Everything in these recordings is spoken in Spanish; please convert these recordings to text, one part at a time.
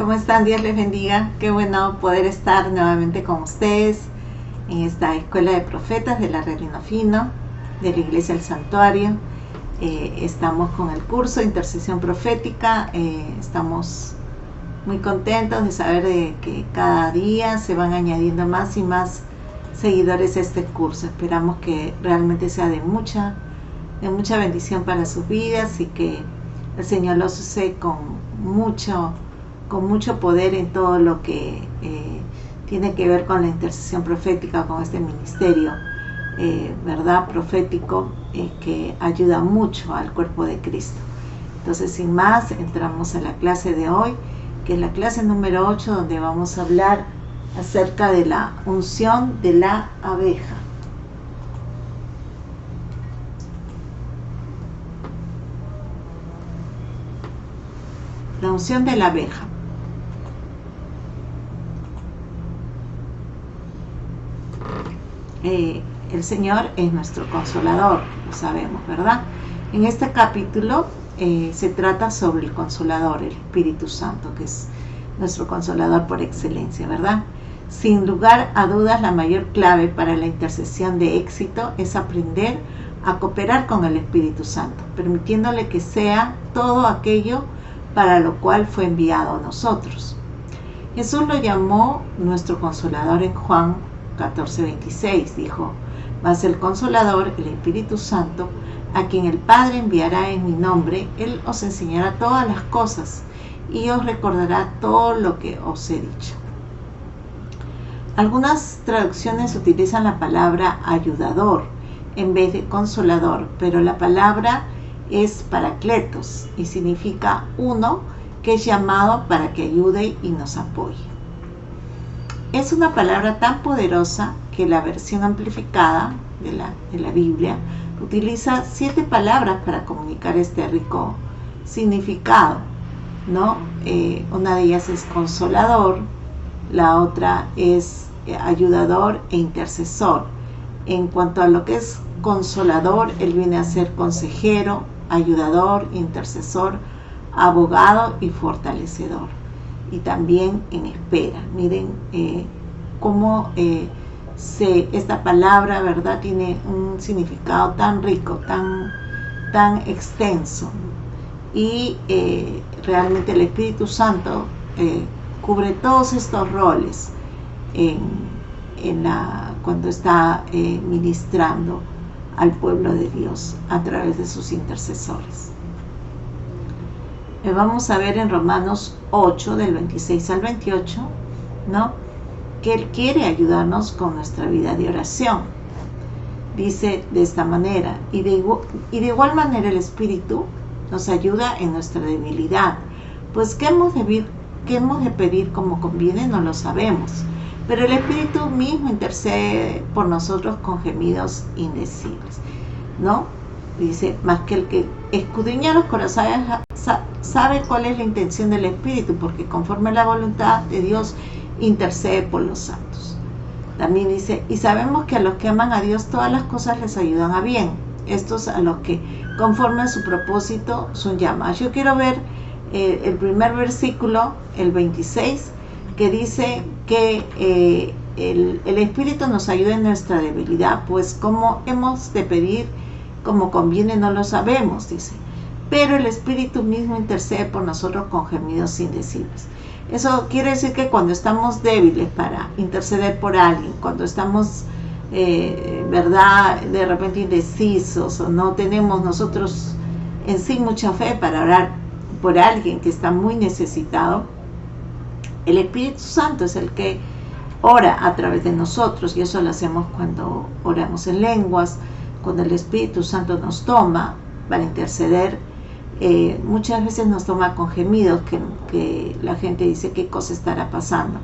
¿Cómo están? Dios les bendiga. Qué bueno poder estar nuevamente con ustedes en esta Escuela de Profetas de la Reino Fino, de la Iglesia del Santuario. Estamos con el curso de Intercesión Profética. Estamos muy contentos de saber de que cada día se van añadiendo más y más seguidores a este curso. Esperamos que realmente sea de mucha bendición para sus vidas y que el Señor los use con mucho poder en todo lo que tiene que ver con la intercesión profética, con este ministerio, ¿verdad? Profético, que ayuda mucho al cuerpo de Cristo. Entonces, sin más, entramos a la clase de hoy, que es la clase número 8, donde vamos a hablar acerca de la unción de la abeja. La unción de la abeja. El Señor es nuestro consolador, lo sabemos, ¿verdad? En este capítulo se trata sobre el consolador, el Espíritu Santo, que es nuestro consolador por excelencia, ¿verdad? Sin lugar a dudas, la mayor clave para la intercesión de éxito es aprender a cooperar con el Espíritu Santo, permitiéndole que sea todo aquello para lo cual fue enviado a nosotros. Jesús lo llamó nuestro consolador en Juan 14:26, dijo: mas el Consolador, el Espíritu Santo, a quien el Padre enviará en mi nombre, Él os enseñará todas las cosas y os recordará todo lo que os he dicho. Algunas traducciones utilizan la palabra ayudador en vez de consolador, pero la palabra es paracletos y significa uno que es llamado para que ayude y nos apoye. Es una palabra tan poderosa que la versión amplificada de la Biblia utiliza 7 palabras para comunicar este rico significado, ¿no? Una de ellas es consolador, la otra es ayudador e intercesor. En cuanto a lo que es consolador, él viene a ser consejero, ayudador, intercesor, abogado y fortalecedor. Y también en espera. Miren cómo esta palabra, ¿verdad?, tiene un significado tan rico, tan extenso. Y realmente el Espíritu Santo cubre todos estos roles cuando está ministrando al pueblo de Dios a través de sus intercesores. Vamos a ver en Romanos 8, del 26 al 28, ¿no?, que Él quiere ayudarnos con nuestra vida de oración. Dice de esta manera: y de igual manera el Espíritu nos ayuda en nuestra debilidad, pues ¿qué hemos de pedir como conviene? No lo sabemos, pero el Espíritu mismo intercede por nosotros con gemidos indecibles, ¿no? Dice: más que el que escudriña los corazones sabe cuál es la intención del Espíritu, porque conforme a la voluntad de Dios intercede por los santos. También dice: y sabemos que a los que aman a Dios todas las cosas les ayudan a bien, estos a los que conforme a su propósito son llamados. Yo quiero ver el primer versículo, el 26, que dice que el Espíritu nos ayuda en nuestra debilidad, pues como hemos de pedir como conviene no lo sabemos, dice, pero el Espíritu mismo intercede por nosotros con gemidos indecibles. Eso quiere decir que cuando estamos débiles para interceder por alguien, cuando estamos ¿verdad?, de repente indecisos, o no tenemos nosotros en sí mucha fe para orar por alguien que está muy necesitado, el Espíritu Santo es el que ora a través de nosotros, y eso lo hacemos cuando oramos en lenguas, cuando el Espíritu Santo nos toma para interceder. Muchas veces nos toma con gemidos que la gente dice: ¿qué cosa estará pasando?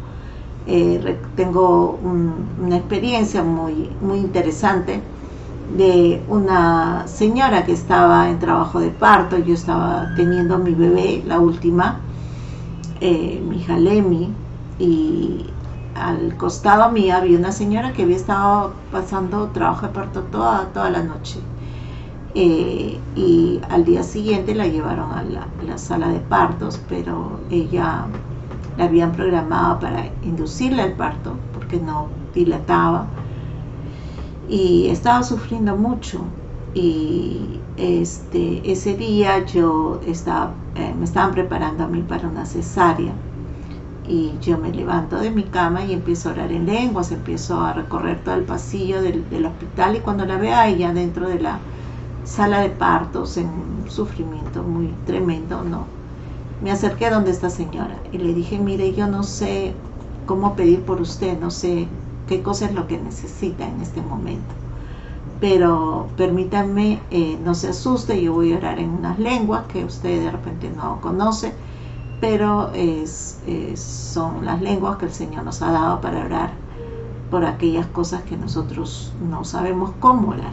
Tengo una experiencia muy interesante de una señora que estaba en trabajo de parto. Yo estaba teniendo a mi bebé, la última, mi hija Lemi, y al costado mío había una señora que había estado pasando trabajo de parto toda la noche. Y al día siguiente la llevaron a la sala de partos, pero ella la habían programado para inducirle al parto porque no dilataba y estaba sufriendo mucho. Y ese día me estaban preparando a mí para una cesárea, y yo me levanto de mi cama y empiezo a orar en lenguas, empiezo a recorrer todo el pasillo del hospital, y cuando la veo a ella dentro de la sala de partos en un sufrimiento muy tremendo, ¿no?, me acerqué a donde esta señora y le dije: mire, yo no sé cómo pedir por usted, no sé qué cosa es lo que necesita en este momento, pero permítanme, no se asuste, yo voy a orar en unas lenguas que usted de repente no conoce, pero son las lenguas que el Señor nos ha dado para orar por aquellas cosas que nosotros no sabemos cómo orar,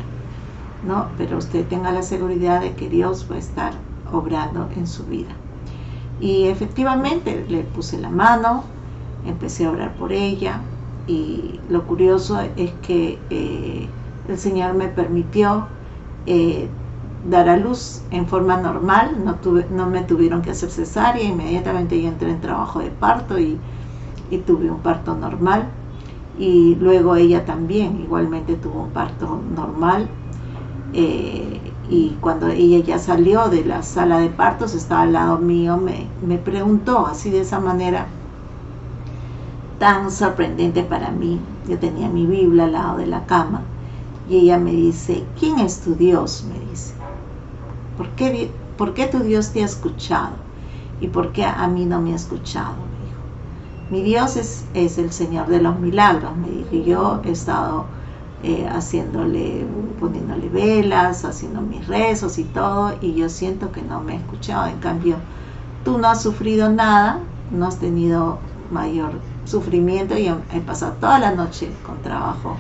¿no? Pero usted tenga la seguridad de que Dios va a estar obrando en su vida. Y efectivamente le puse la mano, empecé a orar por ella, y lo curioso es que el Señor me permitió dar a luz en forma normal. No me tuvieron que hacer cesárea. Inmediatamente yo entré en trabajo de parto y tuve un parto normal, y luego ella también igualmente tuvo un parto normal. Y cuando ella ya salió de la sala de partos, estaba al lado mío, me preguntó así, de esa manera tan sorprendente para mí. Yo tenía mi Biblia al lado de la cama, y ella me dice: ¿quién es tu Dios? Me dice. ¿Por qué tu Dios te ha escuchado? ¿Y por qué a mí no me ha escuchado? Me dijo. Mi Dios es el Señor de los milagros, me dijo. Y yo he estado poniéndole velas, haciendo mis rezos y todo, y yo siento que no me ha escuchado. En cambio, tú no has sufrido nada, no has tenido mayor sufrimiento, y he pasado toda la noche con trabajo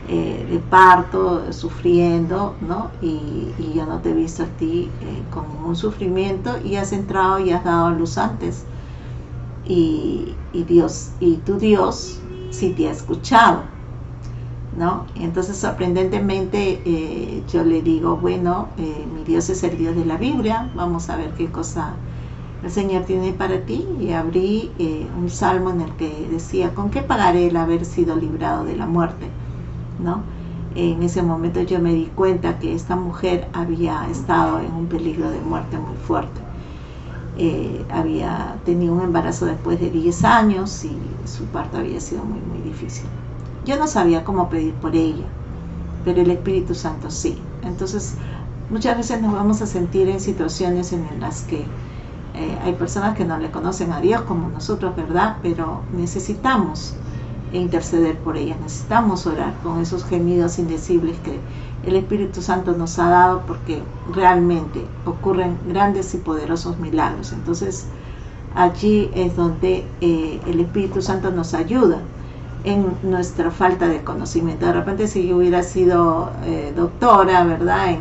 de parto, sufriendo, ¿no? Y yo no te he visto a ti con ningún sufrimiento, y has entrado y has dado a luz antes, y tu Dios sí te ha escuchado, ¿no? Entonces, sorprendentemente, yo le digo: bueno, mi Dios es el Dios de la Biblia, vamos a ver qué cosa el Señor tiene para ti. Y abrí un salmo en el que decía: ¿con qué pagaré el haber sido librado de la muerte? ¿No? En ese momento yo me di cuenta que esta mujer había estado en un peligro de muerte muy fuerte. Había tenido un embarazo después de 10 años y su parto había sido muy, muy difícil. Yo no sabía cómo pedir por ella, pero el Espíritu Santo sí. Entonces, muchas veces nos vamos a sentir en situaciones en las que hay personas que no le conocen a Dios como nosotros, ¿verdad? Pero necesitamos interceder por ellas, necesitamos orar con esos gemidos indecibles que el Espíritu Santo nos ha dado, porque realmente ocurren grandes y poderosos milagros. Entonces, allí es donde el Espíritu Santo nos ayuda en nuestra falta de conocimiento. De repente, si yo hubiera sido doctora, ¿verdad?,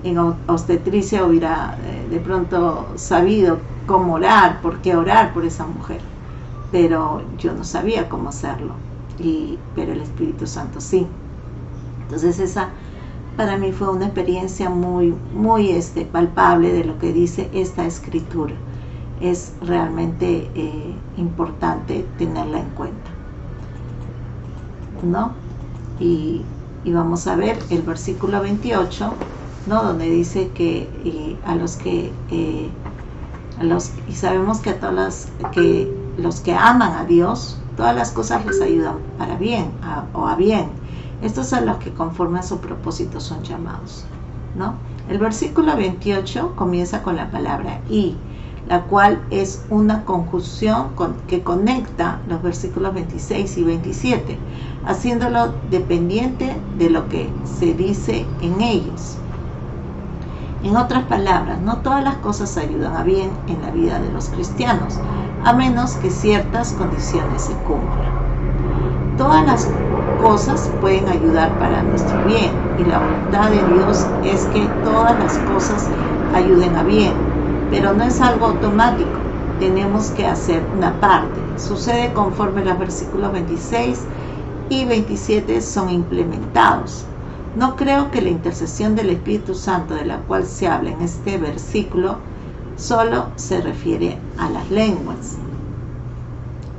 en obstetricia, hubiera de pronto sabido cómo orar, por qué orar por esa mujer, pero yo no sabía cómo hacerlo, pero el Espíritu Santo sí. Entonces, esa para mí fue una experiencia muy, muy palpable de lo que dice esta escritura. Es realmente importante tenerla en cuenta, ¿no? Y vamos a ver el versículo 28, ¿no?, donde dice que y sabemos que a todas los que aman a Dios, todas las cosas les ayudan para bien, a bien. Estos son los que conforme a su propósito son llamados, ¿no? El versículo 28 comienza con la palabra "y", la cual es una conjunción que conecta los versículos 26 y 27, haciéndolo dependiente de lo que se dice en ellos. En otras palabras, no todas las cosas ayudan a bien en la vida de los cristianos, a menos que ciertas condiciones se cumplan. Todas las cosas pueden ayudar para nuestro bien, y la voluntad de Dios es que todas las cosas ayuden a bien, pero no es algo automático. Tenemos que hacer una parte. Sucede conforme los versículos 26 y 27 son implementados. No creo que la intercesión del Espíritu Santo, de la cual se habla en este versículo, solo se refiere a las lenguas.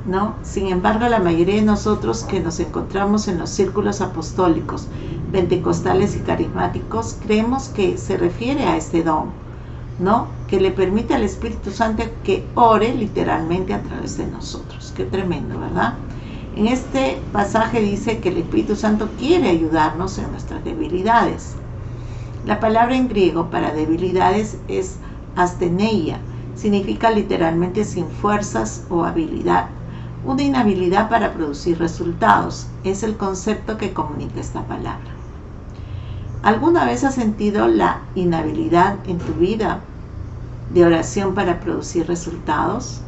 ¿no? Sin embargo, la mayoría de nosotros que nos encontramos en los círculos apostólicos, pentecostales y carismáticos, creemos que se refiere a este don, ¿no? Que le permite al Espíritu Santo que ore literalmente a través de nosotros. Qué tremendo, ¿verdad? En este pasaje dice que el Espíritu Santo quiere ayudarnos en nuestras debilidades. La palabra en griego para debilidades es astheneia, significa literalmente sin fuerzas o habilidad, una inhabilidad para producir resultados. Es el concepto que comunica esta palabra. ¿Alguna vez has sentido la inhabilidad en tu vida de oración para producir resultados?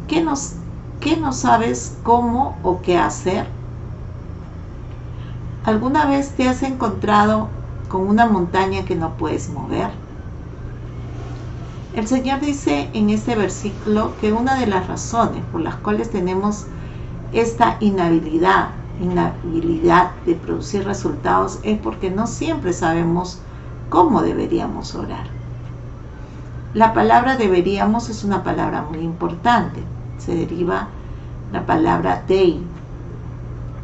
¿Qué no sabes cómo o qué hacer? ¿Alguna vez te has encontrado con una montaña que no puedes mover? El Señor dice en este versículo que una de las razones por las cuales tenemos esta inhabilidad de producir resultados es porque no siempre sabemos cómo deberíamos orar. La palabra deberíamos es una palabra muy importante. Se deriva la palabra dei.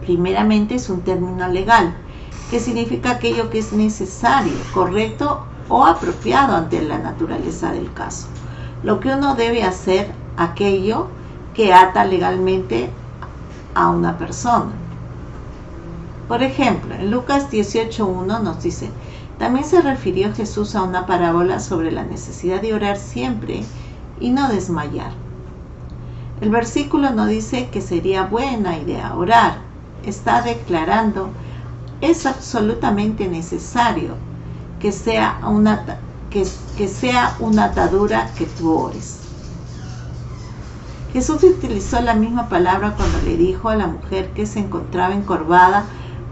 Primeramente es un término legal que significa aquello que es necesario, correcto o apropiado ante la naturaleza del caso. Lo que uno debe hacer, aquello que ata legalmente a una persona. Por ejemplo, en Lucas 18:1 nos dice: también se refirió Jesús a una parábola sobre la necesidad de orar siempre y no desmayar. El versículo no dice que sería buena idea orar, está declarando es absolutamente necesario que sea una atadura que tú ores. Jesús utilizó la misma palabra cuando le dijo a la mujer que se encontraba encorvada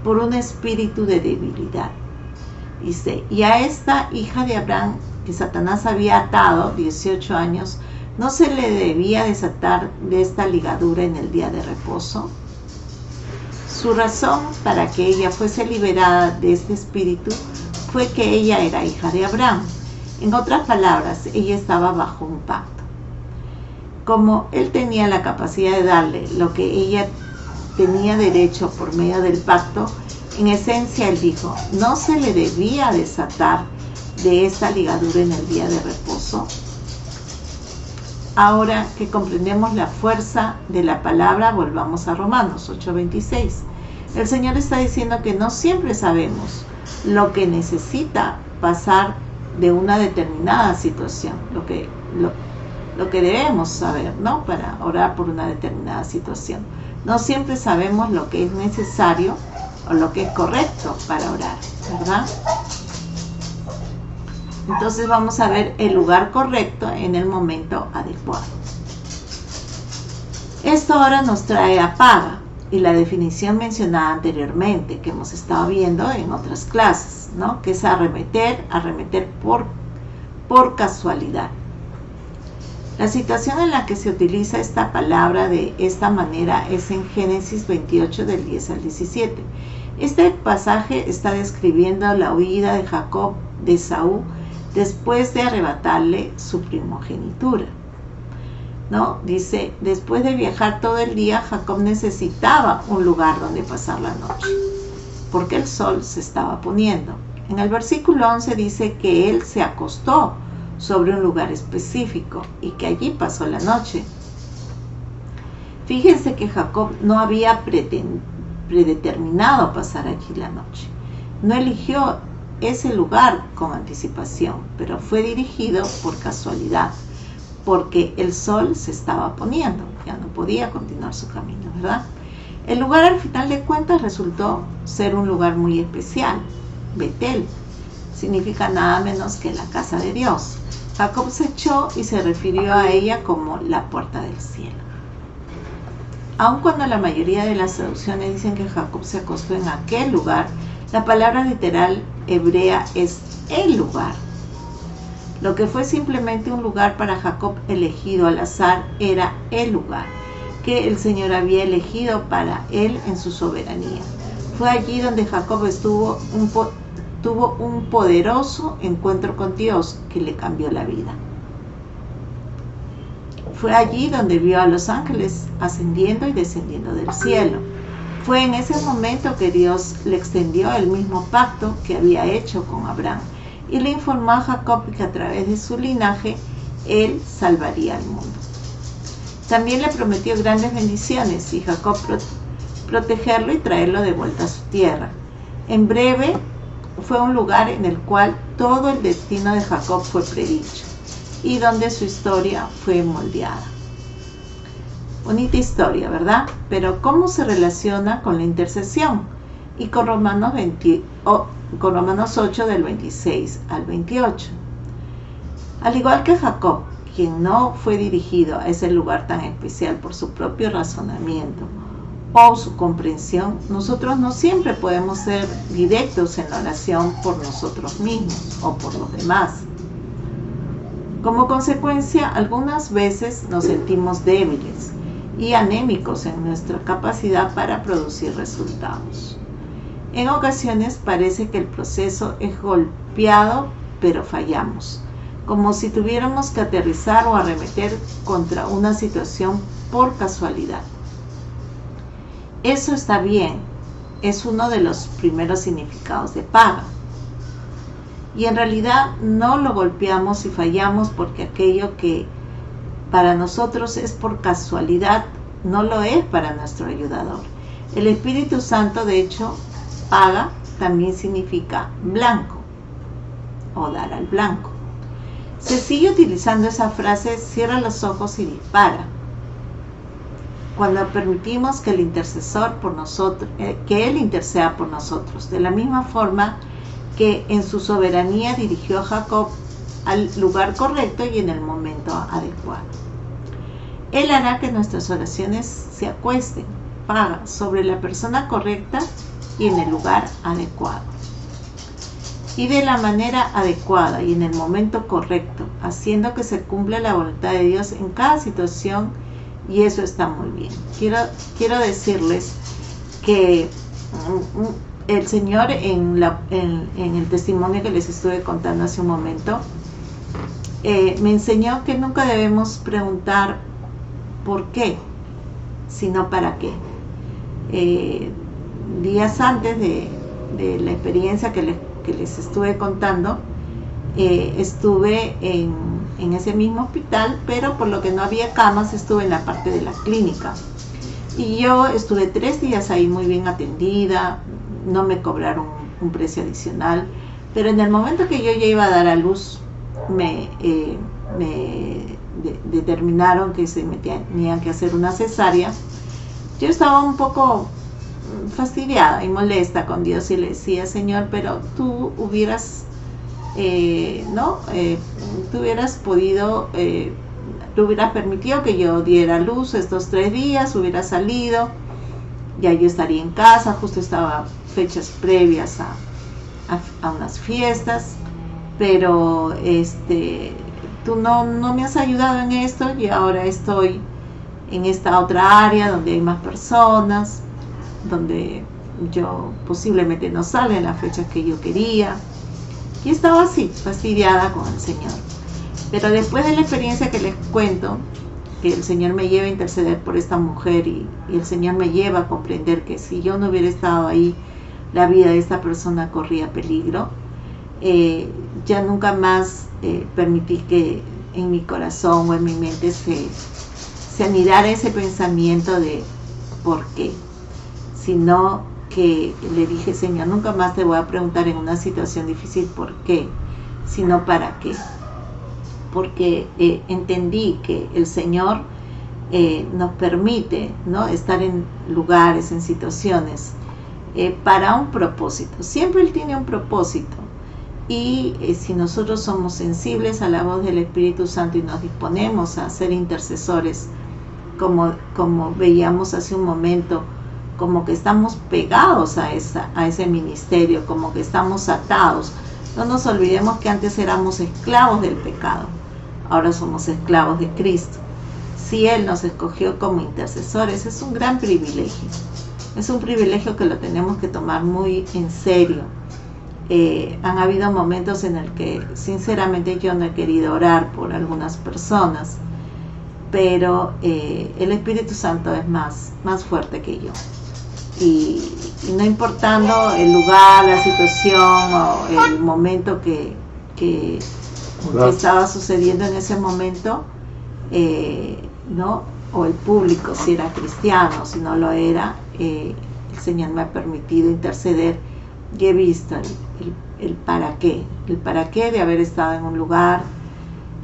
por un espíritu de debilidad. Dice: y a esta hija de Abraham que Satanás había atado 18 años, ¿no se le debía desatar de esta ligadura en el día de reposo? Su razón para que ella fuese liberada de este espíritu fue que ella era hija de Abraham. En otras palabras, ella estaba bajo un pacto. Como él tenía la capacidad de darle lo que ella tenía derecho por medio del pacto, en esencia él dijo: ¿no se le debía desatar de esta ligadura en el día de reposo? Ahora que comprendemos la fuerza de la palabra, volvamos a Romanos 8:26. El Señor está diciendo que no siempre sabemos lo que necesita pasar de una determinada situación, lo que debemos saber, ¿no? Para orar por una determinada situación. No siempre sabemos lo que es necesario o lo que es correcto para orar, ¿verdad? Entonces vamos a ver el lugar correcto en el momento adecuado. Esto ahora nos trae a paga y la definición mencionada anteriormente que hemos estado viendo en otras clases, ¿no? Que es arremeter por casualidad. La situación en la que se utiliza esta palabra de esta manera es en Génesis 28 del 10 al 17. Este pasaje está describiendo la huida de Jacob de Esaú después de arrebatarle su primogenitura, ¿no? Dice: después de viajar todo el día, Jacob necesitaba un lugar donde pasar la noche, porque el sol se estaba poniendo. En el versículo 11 dice que él se acostó sobre un lugar específico y que allí pasó la noche. Fíjense que Jacob no había predeterminado pasar allí la noche. No eligió ese lugar con anticipación, pero fue dirigido por casualidad, porque el sol se estaba poniendo, ya no podía continuar su camino, ¿verdad? El lugar, al final de cuentas, resultó ser un lugar muy especial. Betel significa nada menos que la casa de Dios. Jacob se echó y se refirió a ella como la puerta del cielo. Aun cuando la mayoría de las traducciones dicen que Jacob se acostó en aquel lugar, la palabra literal hebrea es el lugar. Lo que fue simplemente un lugar para Jacob elegido al azar era el lugar que el Señor había elegido para él en su soberanía. Fue allí donde Jacob tuvo un poderoso encuentro con Dios que le cambió la vida. Fue allí donde vio a los ángeles ascendiendo y descendiendo del cielo. Fue en ese momento que Dios le extendió el mismo pacto que había hecho con Abraham y le informó a Jacob que a través de su linaje él salvaría al mundo. También le prometió grandes bendiciones y Jacob protegerlo y traerlo de vuelta a su tierra. En breve fue un lugar en el cual todo el destino de Jacob fue predicho y donde su historia fue moldeada. Bonita historia, ¿verdad? Pero ¿cómo se relaciona con la intercesión? Y con Romanos 8 del 26 al 28. Al igual que Jacob, quien no fue dirigido a ese lugar tan especial por su propio razonamiento o su comprensión, nosotros no siempre podemos ser directos en la oración por nosotros mismos o por los demás. Como consecuencia, algunas veces nos sentimos débiles y anémicos en nuestra capacidad para producir resultados. En ocasiones parece que el proceso es golpeado, pero fallamos, como si tuviéramos que aterrizar o arremeter contra una situación por casualidad. Eso está bien, es uno de los primeros significados de paga. Y en realidad no lo golpeamos y fallamos porque aquello que para nosotros es por casualidad no lo es para nuestro ayudador. El Espíritu Santo, de hecho, paga también significa blanco o dar al blanco. Se sigue utilizando esa frase, cierra los ojos y dispara. Cuando permitimos que el intercesor por nosotros, que Él interceda por nosotros, de la misma forma que en su soberanía dirigió a Jacob al lugar correcto y en el momento adecuado. Él hará que nuestras oraciones se acuesten, paga, sobre la persona correcta y en el lugar adecuado. Y de la manera adecuada y en el momento correcto, haciendo que se cumpla la voluntad de Dios en cada situación, y eso está muy bien. Quiero decirles que el Señor en el testimonio que les estuve contando hace un momento, me enseñó que nunca debemos preguntar por qué, sino para qué. Días antes de la experiencia que les estuve contando, estuve en ese mismo hospital, pero por lo que no había camas, estuve en la parte de la clínica. Y yo estuve 3 días ahí muy bien atendida, no me cobraron un precio adicional, pero en el momento que yo ya iba a dar a luz, me determinaron que se me tenían que hacer una cesárea. Yo estaba un poco fastidiada y molesta con Dios y le decía: Señor, pero tú hubieras tú hubieras podido, tú hubieras permitido que yo diera luz estos 3 días, hubiera salido, ya yo estaría en casa, justo estaba fechas previas a unas fiestas, pero tú no me has ayudado en esto y ahora estoy en esta otra área donde hay más personas, donde yo posiblemente no salga en las fechas que yo quería. Y estaba así, fastidiada con el Señor. Pero después de la experiencia que les cuento, que el Señor me lleva a interceder por esta mujer y el Señor me lleva a comprender que si yo no hubiera estado ahí, la vida de esta persona corría peligro, ya nunca más permití que en mi corazón o en mi mente se anidara ese pensamiento de ¿por qué? Sino que le dije: Señor, nunca más te voy a preguntar en una situación difícil por qué, sino para qué. Porque entendí que el Señor nos permite, ¿no?, estar en lugares, en situaciones, para un propósito. Siempre Él tiene un propósito. Y si nosotros somos sensibles a la voz del Espíritu Santo y nos disponemos a ser intercesores, como veíamos hace un momento, como que estamos pegados a ese ministerio, como que estamos atados. No nos olvidemos que antes éramos esclavos del pecado, ahora somos esclavos de Cristo. Si Él nos escogió como intercesores, es un gran privilegio. Es un privilegio que lo tenemos que tomar muy en serio. Han habido momentos en el que sinceramente yo no he querido orar por algunas personas, pero el Espíritu Santo es más fuerte que yo. Y no importando el lugar, la situación o el momento que estaba sucediendo en ese momento, ¿no? O el público, si era cristiano, si no lo era, el Señor me ha permitido interceder y he visto el para qué de haber estado en un lugar,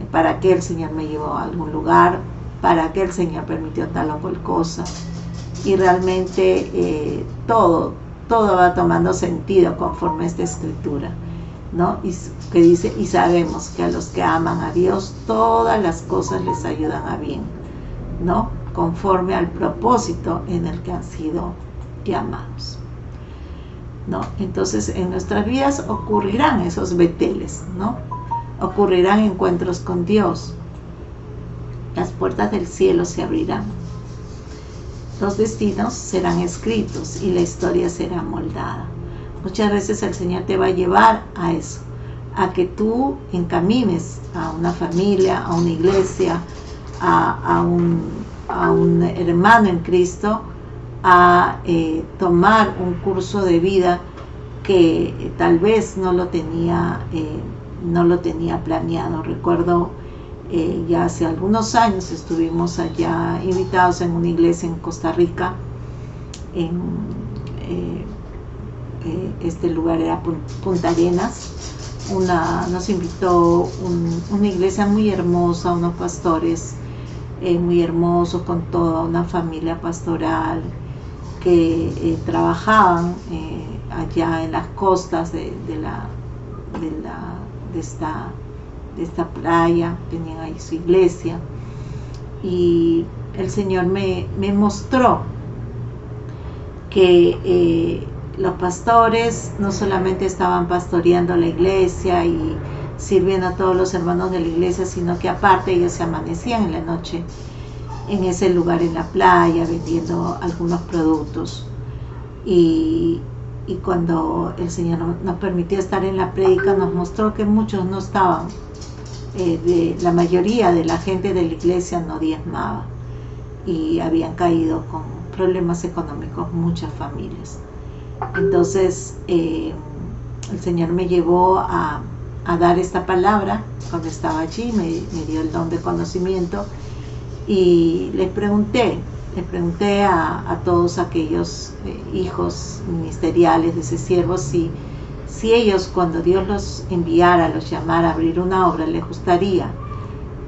el para qué el Señor me llevó a algún lugar, para qué el Señor permitió tal o cual cosa. Y realmente todo va tomando sentido conforme a esta escritura, ¿no? Y que dice, y sabemos que a los que aman a Dios todas las cosas les ayudan a bien, ¿no? Conforme al propósito en el que han sido llamados, ¿no? Entonces en nuestras vidas ocurrirán esos beteles, ¿no? Ocurrirán encuentros con Dios, las puertas del cielo se abrirán, los destinos serán escritos y la historia será moldada. Muchas veces el Señor te va a llevar a eso, a que tú encamines a una familia, a una iglesia, a un hermano en Cristo, a tomar un curso de vida que tal vez no lo tenía planeado. Recuerdo ya hace algunos años estuvimos allá invitados en una iglesia en Costa Rica, este lugar era Punta Arenas. Nos invitó una iglesia muy hermosa, unos pastores muy hermosos, con toda una familia pastoral que trabajaban allá en las costas de esta playa, tenían ahí su iglesia, y el Señor me mostró que los pastores no solamente estaban pastoreando la iglesia y sirviendo a todos los hermanos de la iglesia, sino que aparte ellos se amanecían en la noche en ese lugar en la playa vendiendo algunos productos. Y cuando el Señor nos permitió estar en la prédica, nos mostró que muchos no estaban, la mayoría de la gente de la iglesia no diezmaba y habían caído con problemas económicos muchas familias. Entonces el Señor me llevó a dar esta palabra cuando estaba allí, me dio el don de conocimiento, y les pregunté a todos aquellos hijos ministeriales de ese siervo si ellos, cuando Dios los enviara, los llamara a abrir una obra, les gustaría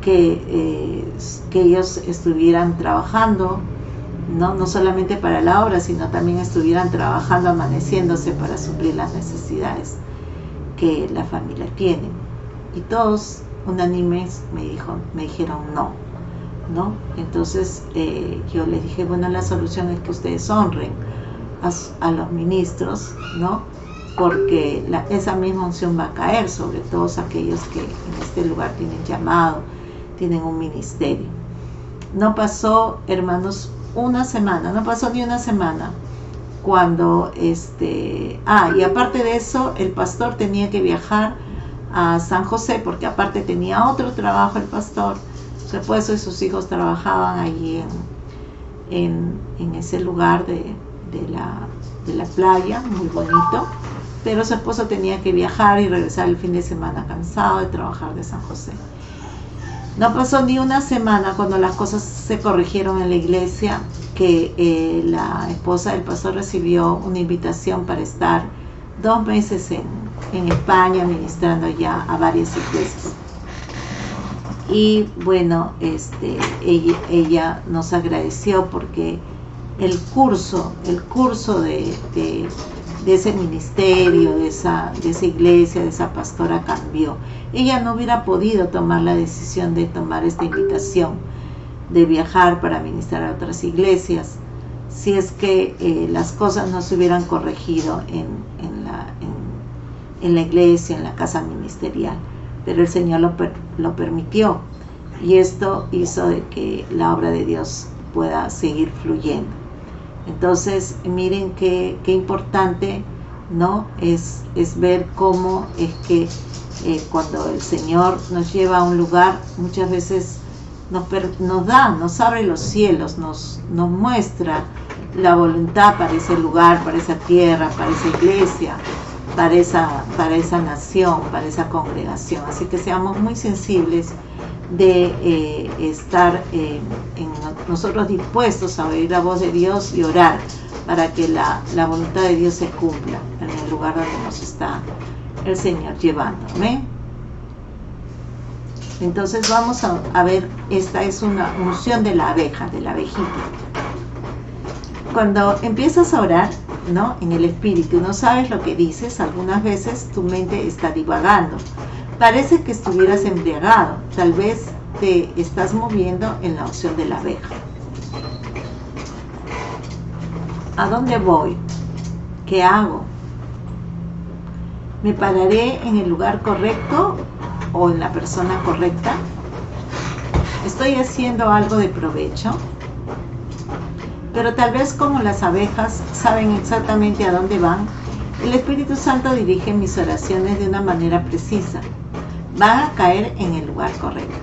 que ellos estuvieran trabajando, no solamente para la obra, sino también estuvieran trabajando, amaneciéndose para suplir las necesidades que la familia tiene. Y todos unánimes me dijeron no. Entonces yo les dije, bueno, la solución es que ustedes honren a los ministros, ¿no? Porque esa misma unción va a caer sobre todos aquellos que en este lugar tienen llamado, tienen un ministerio. No pasó, hermanos, no pasó ni una semana cuando y aparte de eso, el pastor tenía que viajar a San José, porque aparte tenía otro trabajo el pastor. Su esposo y sus hijos trabajaban allí en ese lugar de la playa, muy bonito, pero su esposo tenía que viajar y regresar el fin de semana cansado de trabajar de San José. No pasó ni una semana cuando las cosas se corrigieron en la iglesia, que la esposa del pastor recibió una invitación para estar 2 meses en España ministrando ya a varias iglesias. Y bueno, ella nos agradeció porque el curso de ese ministerio, de esa iglesia, de esa pastora cambió. Ella no hubiera podido tomar la decisión de tomar esta invitación de viajar para ministrar a otras iglesias si es que las cosas no se hubieran corregido en la iglesia, en la casa ministerial. Pero el Señor lo permitió, y esto hizo de que la obra de Dios pueda seguir fluyendo. Entonces miren qué importante, ¿no? Es ver cómo es que cuando el Señor nos lleva a un lugar, muchas veces nos abre los cielos, nos muestra la voluntad para ese lugar, para esa tierra, para esa iglesia, para esa nación, para esa congregación. Así que seamos muy sensibles de estar nosotros dispuestos a oír la voz de Dios y orar para que la voluntad de Dios se cumpla en el lugar donde nos está el Señor llevando. Amén. Entonces vamos a ver, esta es una unción de la abeja, de la abejita. Cuando empiezas a orar, ¿no?, en el espíritu, no sabes lo que dices, algunas veces tu mente está divagando. Parece que estuvieras embriagado, tal vez te estás moviendo en la unción de la abeja. ¿A dónde voy? ¿Qué hago? ¿Me pararé en el lugar correcto o en la persona correcta? ¿Estoy haciendo algo de provecho? Pero tal vez como las abejas saben exactamente a dónde van, el Espíritu Santo dirige mis oraciones de una manera precisa. Van a caer en el lugar correcto.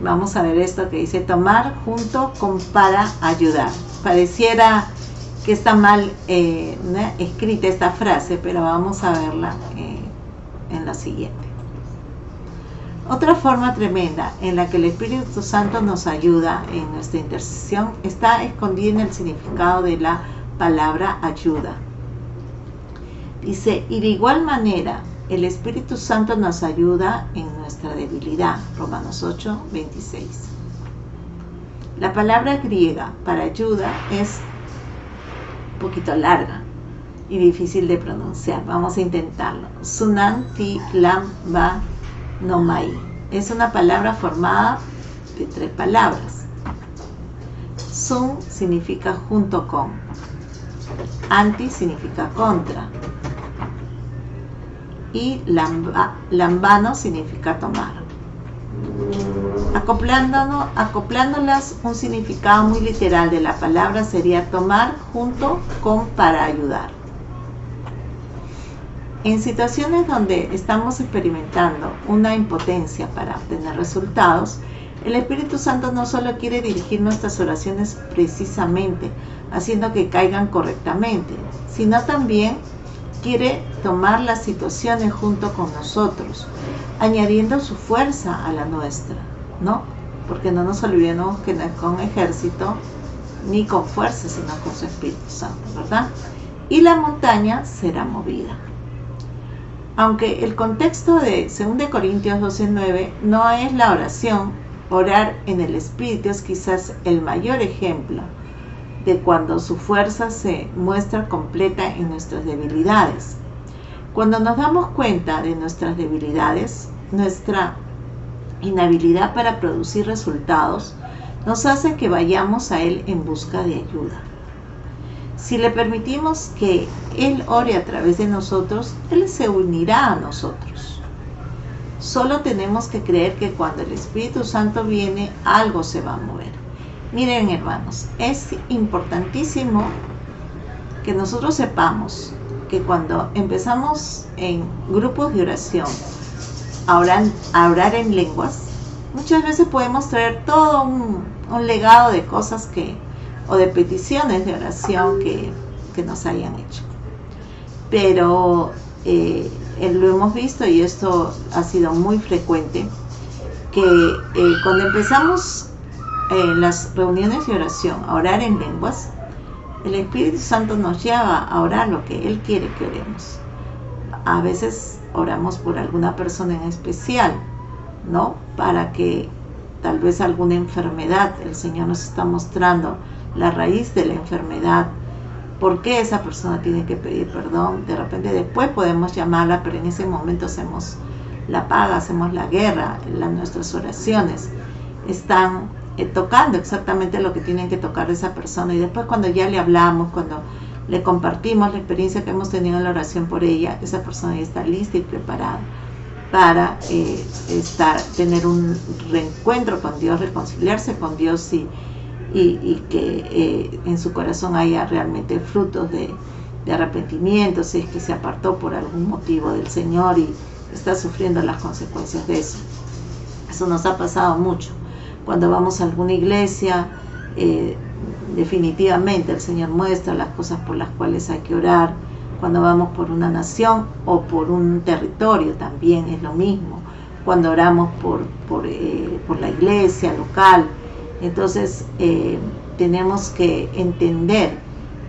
Vamos a ver esto que dice: tomar junto con para ayudar. Pareciera que está mal escrita esta frase, pero vamos a verla en la siguiente. Otra forma tremenda en la que el Espíritu Santo nos ayuda en nuestra intercesión está escondida en el significado de la palabra ayuda. Dice: y de igual manera el Espíritu Santo nos ayuda en nuestra debilidad. Romanos 8, 26. La palabra griega para ayuda es un poquito larga y difícil de pronunciar. Vamos a intentarlo. Sunantilambanomai. Es una palabra formada de 3 palabras. Sun significa junto con. Anti significa contra. Y lambano significa tomar. Acoplándolas, un significado muy literal de la palabra sería tomar junto con para ayudar. En situaciones donde estamos experimentando una impotencia para obtener resultados, el Espíritu Santo no solo quiere dirigir nuestras oraciones precisamente, haciendo que caigan correctamente, sino también quiere tomar las situaciones junto con nosotros, añadiendo su fuerza a la nuestra, ¿no? Porque no nos olvidemos que no es con ejército ni con fuerza, sino con su Espíritu Santo, ¿verdad? Y la montaña será movida. Aunque el contexto de 2 Corintios 12:9 no es la oración, orar en el Espíritu es quizás el mayor ejemplo de cuando su fuerza se muestra completa en nuestras debilidades. Cuando nos damos cuenta de nuestras debilidades, nuestra inhabilidad para producir resultados nos hace que vayamos a Él en busca de ayuda. Si le permitimos que Él ore a través de nosotros, Él se unirá a nosotros. Solo tenemos que creer que cuando el Espíritu Santo viene, algo se va a mover. Miren, hermanos, es importantísimo que nosotros sepamos que cuando empezamos en grupos de oración a orar en lenguas, muchas veces podemos traer todo un legado de cosas o de peticiones de oración que nos hayan hecho. Pero lo hemos visto, y esto ha sido muy frecuente, que cuando empezamos en las reuniones de oración a orar en lenguas, el Espíritu Santo nos lleva a orar lo que Él quiere que oremos. A veces oramos por alguna persona en especial, ¿no? Para que tal vez alguna enfermedad, el Señor nos está mostrando la raíz de la enfermedad, por qué esa persona tiene que pedir perdón. De repente después podemos llamarla, pero en ese momento hacemos la paga, hacemos la guerra. Nuestras oraciones están tocando exactamente lo que tienen que tocar esa persona, y después cuando ya le hablamos, cuando le compartimos la experiencia que hemos tenido en la oración por ella, esa persona ya está lista y preparada para tener un reencuentro con Dios, reconciliarse con Dios y que en su corazón haya realmente frutos de arrepentimiento, si es que se apartó por algún motivo del Señor y está sufriendo las consecuencias de eso. Eso nos ha pasado mucho. Cuando vamos a alguna iglesia, definitivamente el Señor muestra las cosas por las cuales hay que orar. Cuando vamos por una nación o por un territorio también es lo mismo. Cuando oramos por la iglesia local, entonces tenemos que entender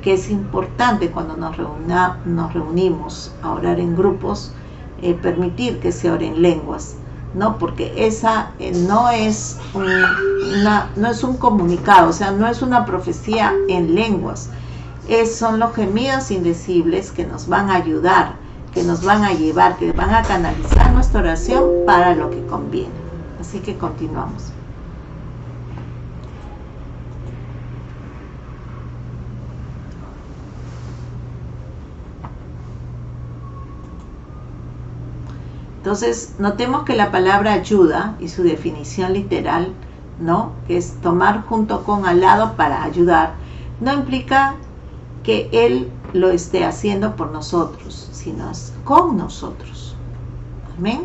que es importante cuando nos reunimos a orar en grupos, permitir que se ore en lenguas, ¿no? Porque esa no es un comunicado, o sea, no es una profecía en lenguas. Son los gemidos indecibles que nos van a ayudar, que nos van a llevar, que van a canalizar nuestra oración para lo que conviene. Así que continuamos. Entonces, notemos que la palabra ayuda y su definición literal, ¿no?, que es tomar junto con, al lado, para ayudar, no implica que Él lo esté haciendo por nosotros, sino es con nosotros. Amén.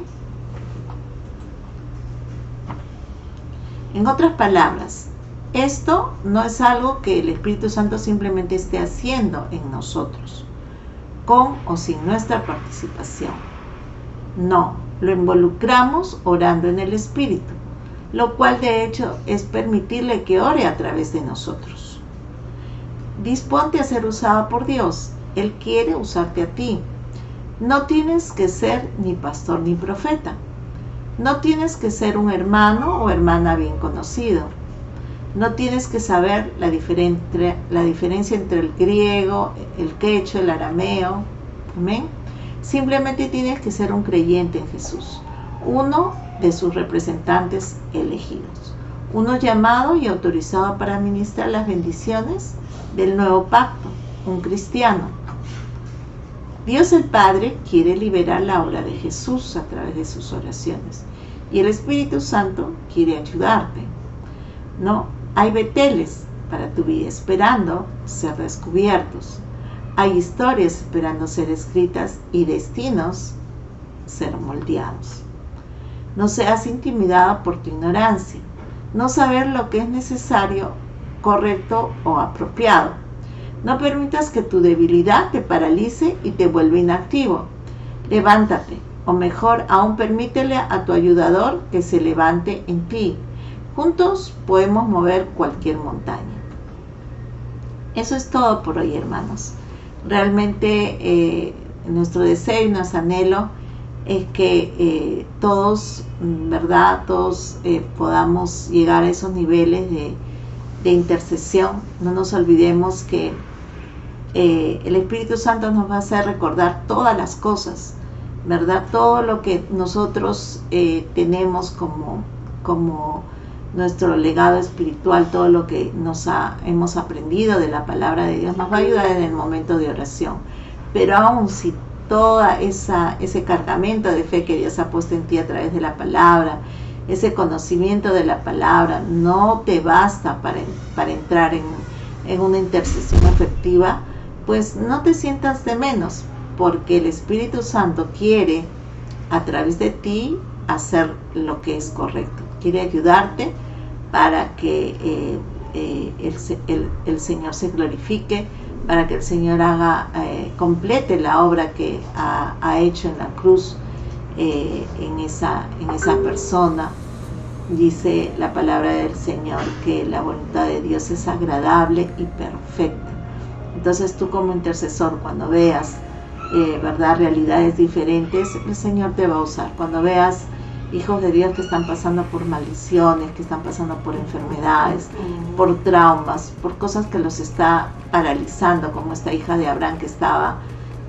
En otras palabras, esto no es algo que el Espíritu Santo simplemente esté haciendo en nosotros, con o sin nuestra participación. No, lo involucramos orando en el Espíritu, lo cual de hecho es permitirle que ore a través de nosotros. Disponte a ser usada por Dios. Él quiere usarte a ti. No tienes que ser ni pastor ni profeta. No tienes que ser un hermano o hermana bien conocido. No tienes que saber la diferencia entre el griego, el quechua, el arameo. Amén. Simplemente tienes que ser un creyente en Jesús, uno de sus representantes elegidos, uno llamado y autorizado para administrar las bendiciones del nuevo pacto, un cristiano. Dios el Padre quiere liberar la obra de Jesús a través de sus oraciones, y el Espíritu Santo quiere ayudarte. No hay beteles para tu vida esperando ser descubiertos. Hay historias esperando ser escritas y destinos ser moldeados. No seas intimidado por tu ignorancia, no saber lo que es necesario, correcto o apropiado. No permitas que tu debilidad te paralice y te vuelva inactivo. Levántate, o mejor aún, permítele a tu ayudador que se levante en ti. Juntos podemos mover cualquier montaña. Eso es todo por hoy, hermanos. Realmente nuestro deseo y nuestro anhelo es que todos, ¿verdad? Todos podamos llegar a esos niveles de intercesión. No nos olvidemos que el Espíritu Santo nos va a hacer recordar todas las cosas, ¿verdad? Todo lo que nosotros tenemos como nuestro legado espiritual, todo lo que hemos aprendido de la palabra de Dios, nos va a ayudar en el momento de oración. Pero aún si todo ese cargamento de fe que Dios ha puesto en ti a través de la palabra, ese conocimiento de la palabra, no te basta para entrar en una intercesión efectiva, pues no te sientas de menos, porque el Espíritu Santo quiere a través de ti hacer lo que es correcto. Quiere ayudarte para que el Señor se glorifique, para que el Señor complete la obra que ha hecho en la cruz en esa persona. Dice la palabra del Señor que la voluntad de Dios es agradable y perfecta. Entonces tú, como intercesor, cuando veas ¿verdad?, realidades diferentes, el Señor te va a usar. Cuando veas hijos de Dios que están pasando por maldiciones, que están pasando por enfermedades, por traumas, por cosas que los está paralizando, como esta hija de Abraham que estaba,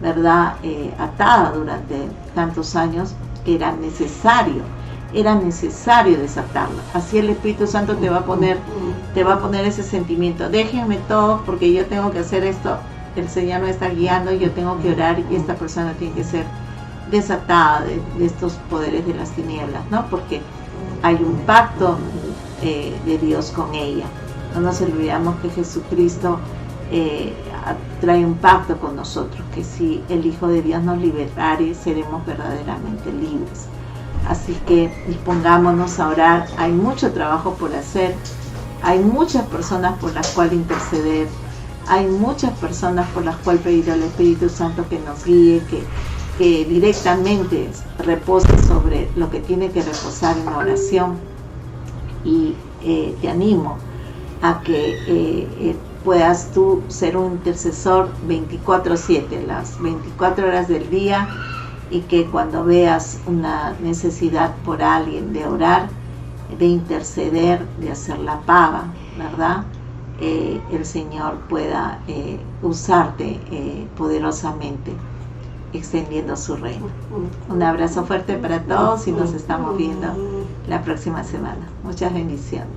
¿verdad?, atada durante tantos años, era necesario desatarla. Así el Espíritu Santo te va a poner ese sentimiento: déjenme todo porque yo tengo que hacer esto, el Señor me está guiando, yo tengo que orar y esta persona tiene que ser desatada de estos poderes de las tinieblas, ¿no? Porque hay un pacto de Dios con ella. No nos olvidamos que Jesucristo trae un pacto con nosotros, que si el Hijo de Dios nos liberare, seremos verdaderamente libres. Así que dispongámonos a orar. Hay mucho trabajo por hacer, hay muchas personas por las cuales interceder, hay muchas personas por las cuales pedir al Espíritu Santo que nos guíe, que directamente repose sobre lo que tiene que reposar en la oración. Y te animo a que puedas tú ser un intercesor 24/7, las 24 horas del día, y que cuando veas una necesidad por alguien de orar, de interceder, de hacer la paga, ¿verdad? El Señor pueda usarte poderosamente, extendiendo su reino. Un abrazo fuerte para todos y nos estamos viendo la próxima semana. Muchas bendiciones.